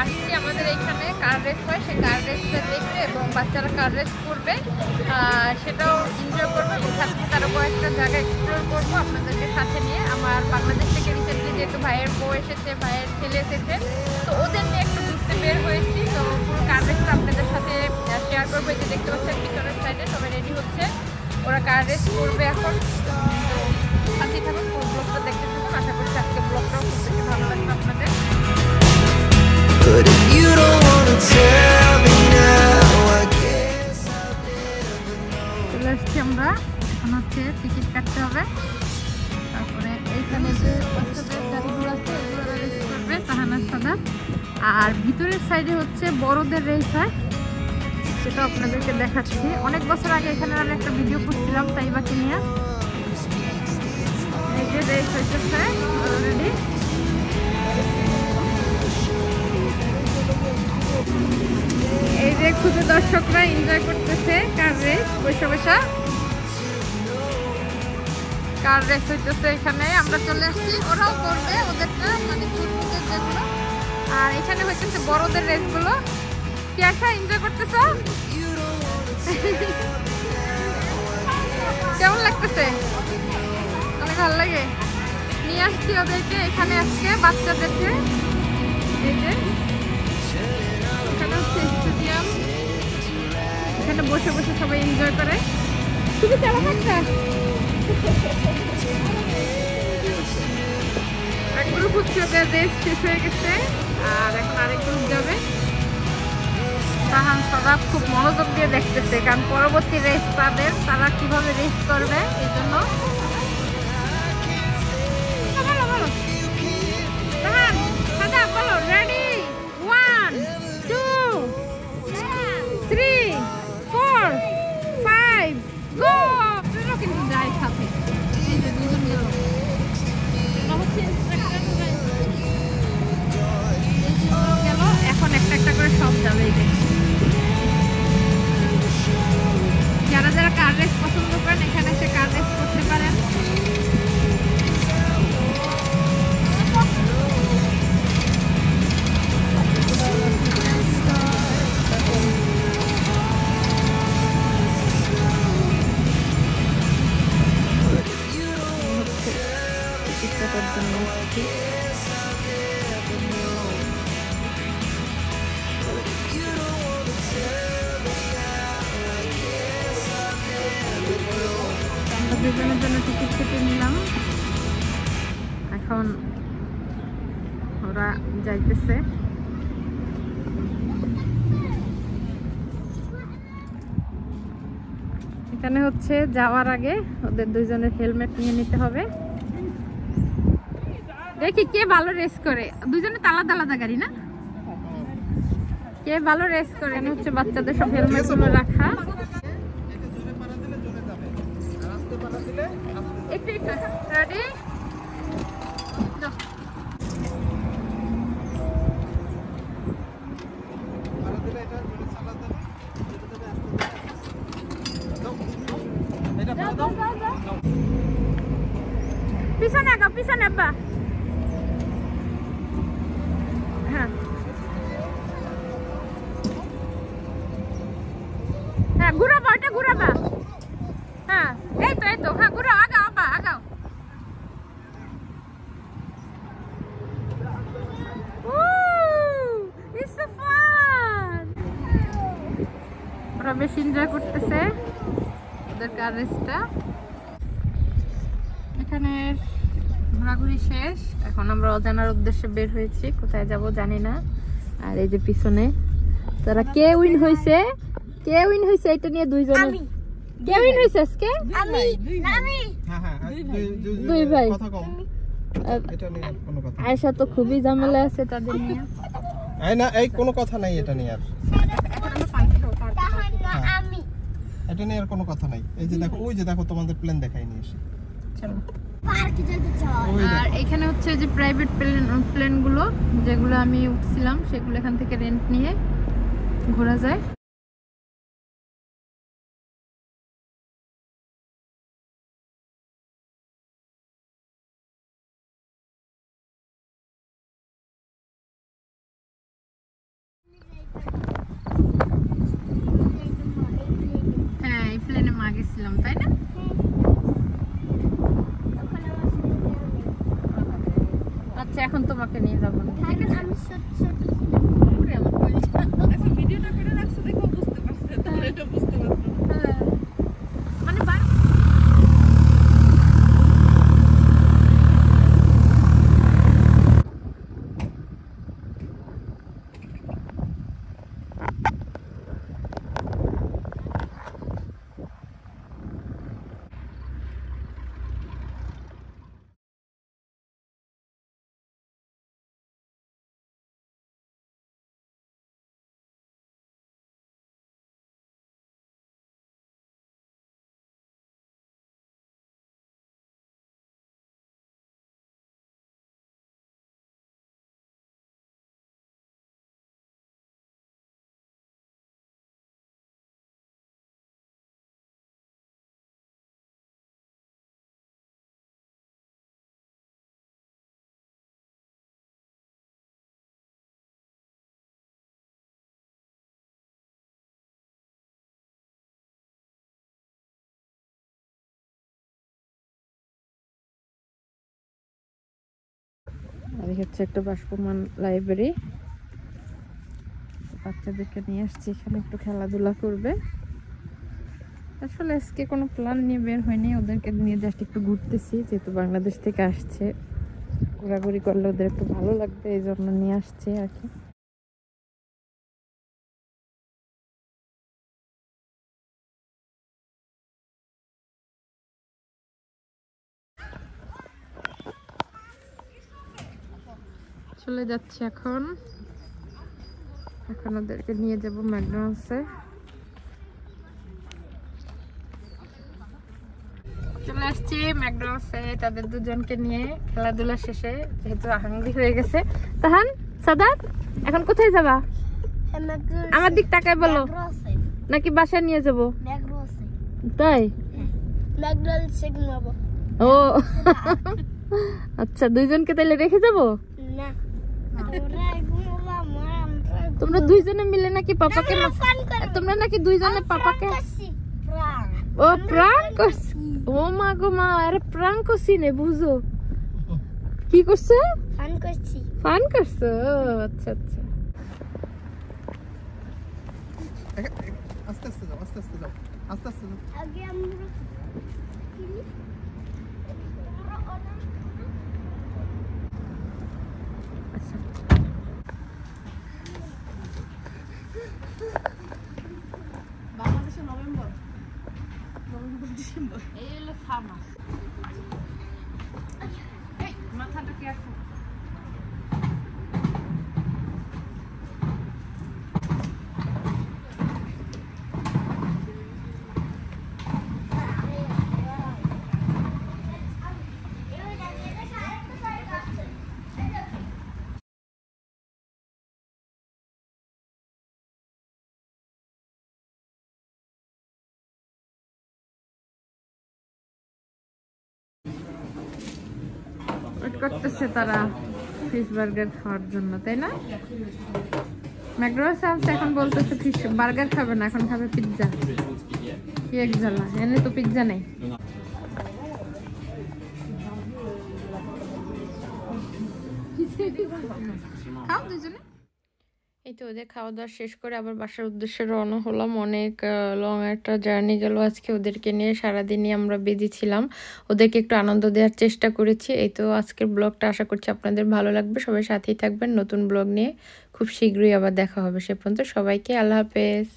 আসছি আমাদের এইখানে কার রেস হয়, সেই কার রেসটা দেখবে এবং বাচ্চারা কার রেস করবে, সেটাও এনজয় করবো এবং সাথে সাথে আরও কয়েকটা জায়গা এক্সপ্লোর করবো আপনাদেরকে সাথে নিয়ে। আমার বাংলাদেশ থেকে রিসেন্টলি যেহেতু ভাইয়ের বউ এসেছে, ভাইয়ের ছেলে এসেছে, তো ওদের নিয়ে একটু ঘুরতে বের হয়েছি। তো পুরো কার রেসটা আপনাদের সাথে শেয়ার করবো। এই যে দেখতে পাচ্ছেন পিছনের সাইডে সবাই রেডি হচ্ছে, ওরা কার রেস করবে এখন। তো সাথে থাকুন, পুরো ব্লগটা দেখতে থাকুন। আশা করছি আজকে ব্লগটাও খুব বেশি ভালো লাগবে আপনাদের। But if you don't wanna tell me now, I guess চলে আসছি আমরা, এখন হচ্ছে টিকিট কাটতে হবে। তারপরে এইখানে যে বাচ্চাদের গাড়িগুলো আছে এগুলো রেস করবে তাহানার সাদাত, আর ভিতরের সাইডে হচ্ছে বড়দের রেস হয়, সেটা আপনাদেরকে দেখাচ্ছি। অনেক বছর আগে এখানে আমি একটা ভিডিও করছিলাম তাইবাকে নিয়ে। এই যে রেস হইতেছে অলরেডি। এই যে ক্ষুদ্র দর্শকরা এনজয় করতেছে কার রেস, বৈশা বৈশা কার রেস হইতেছে এখানে। আমরা চলে আসছি, ওরাও করবে ওদেরটা, মানে ছোটদের যেগুলো। আর এখানে হইতেছে বড়দের রেসগুলো। কি আশা এনজয় করতেছো? কেমন লাগতেছে? অনেক ভালো লাগে। নিয়ে আসছি ওদেরকে এখানে আজকে, বাচ্চাদেরকে। এই যে এখানে হচ্ছে স্টেডিয়াম, এখানে বসে বসে সবাই এনজয় করে। তুমি কেমন লাগছে? এক গ্রুপ হচ্ছে ওদের রেস শেষ হয়ে গেছে, আর এখন আরেক গ্রুপ যাবে। তাহান সবাই খুব মনোযোগ দিয়ে দেখতেছে, কারণ পরবর্তী রেস তাদের, তারা কিভাবে রেস করবে এই জন্য। রেডি 1 2 3 4 5 গো। আপনারা কিন্তু যায় সাথে, এই যে দুজন গেল, গেল। এখন একটা একটা করে সব যাবে। এই যে যারা যারা কার রেস পছন্দ করেন এখানে এসে কার রেস করতে পারেন। দুজনের জন্য টিকিট কেটে নিলাম, এখন ওরা যাইতেছে। এখানে হচ্ছে যাওয়ার আগে ওদের দুইজনের হেলমেট নিয়ে নিতে হবে। দেখি কে ভালো রেস করে, দুজনে আলাদা আলাদা গাড়ি না, কে ভালো রেস করে। এখানে হচ্ছে বাচ্চাদের সব হেলমেট গুলো রাখা। একটু রেডি পিছনে আঁকা, পিছনে আব্বা। হ্যাঁ হ্যাঁ ঘুরাবা, ওইটা ঘুরাবা। হ্যাঁ এই তো হ্যাঁ ঘুরাও, আগাও আব্বা আগাও। ওরা বেশ এনজয় করতেছে ওদের কার রেসটা। এখানে ঘোরাঘুরি শেষ, এখন আমরা অজানার উদ্দেশ্যে বের হয়েছি, কোথায় যাব জানি না। আর এই যে পিছনে তারা কে উইন হয়েছে, কে উইন হয়েছে এটা নিয়ে দুইজন। কে উইন হয়েছে আজকে? আমি। দুই ভাই। আয়েশা তো খুবই ঝামেলা আছে তাদের নিয়ে। না এই কোনো কথা নাই এটা নিয়ে, আর এটা নিয়ে আর কোনো কথা নাই। এই যে দেখো, ওই যে দেখো তোমাদের প্লেন দেখাই নিয়ে এসে। আর এখানে হচ্ছে যে প্রাইভেট প্লেন গুলো যেগুলো আমি উঠছিলাম, সেগুলো এখান থেকে রেন্ট নিয়ে ঘোরা যায়। হ্যাঁ এই প্লেনে মা গেছিলাম তাই না? আচ্ছা এখন তোমাকে নিয়ে যাবো না। ওরে আমার কলিজা। ভিডিওটা করে রাখছো দেখো বুঝতে পারছো তাহলে এটা বুঝতে পারছো হ্যাঁ। মানে আর হচ্ছে একটা বাষ্পমান লাইব্রেরি, বাচ্চাদেরকে নিয়ে আসছি এখানে একটু খেলাধুলা করবে। আসলে আজকে কোনো প্ল্যান নিয়ে বের হয়নি, ওদেরকে নিয়ে জাস্ট একটু ঘুরতেছি, যেহেতু বাংলাদেশ থেকে আসছে, ঘোরাঘুরি করলে ওদের একটু ভালো লাগবে এই জন্য নিয়ে আসছি আর কি। চলে যাচ্ছি এখন ওদেরকে নিয়ে যাব ম্যাকডোনাল্ডসে। চলে আসছি ম্যাকডোনাল্ডসে তাদের দুজনকে নিয়ে, খেলাধুলা শেষে যেহেতু হাঙ্গরি হয়ে গেছে। তাহান সাদাত এখন কোথায় যাবা? আমার দিক তাকায় বলো, নাকি বাসায় নিয়ে যাব? তাই ও আচ্ছা, দুইজনকে তাহলে রেখে যাব? তোমরা দুইজনে মিলে নাকি পাপাকে, তোমরা নাকি দুইজনে পাপাকে ও প্রাঙ্ক করছি? ও মা গো মা, আরে প্রাঙ্ক করছি নে, বুঝো কি করছো? ফান করছো? আচ্ছা আচ্ছা, আস্তে আস্তে যাও, আস্তে আস্তে যাও, আস্তে আস্তে যাও। বাংলাদেশে নভেম্বর ডিসেম্বর এই হলো সামার। মাথাটা কি আছে? ওয়েট করতেছে তারা ফিশ বার্গার খাওয়ার জন্য, তাই না? ম্যাকডোনাল্ডস এখন বলতেছে ফিশ বার্গার খাবে না, এখন খাবে পিৎজা। কি এক জ্বালা, এনে তো পিৎজা নেই। খাও দুজনে। এই তো ওদের খাওয়া দাওয়া শেষ করে আবার বাসার উদ্দেশ্যে রওনা হলাম। অনেক লং একটা জার্নি গেল আজকে, ওদেরকে নিয়ে সারাদিনই আমরা বিজি ছিলাম, ওদেরকে একটু আনন্দ দেওয়ার চেষ্টা করেছি। এই তো আজকের ব্লগটা, আশা করছি আপনাদের ভালো লাগবে। সবাই সাথেই থাকবেন, নতুন ব্লগ নিয়ে খুব শীঘ্রই আবার দেখা হবে। সে পর্যন্ত সবাইকে আল্লাহ হাফেজ।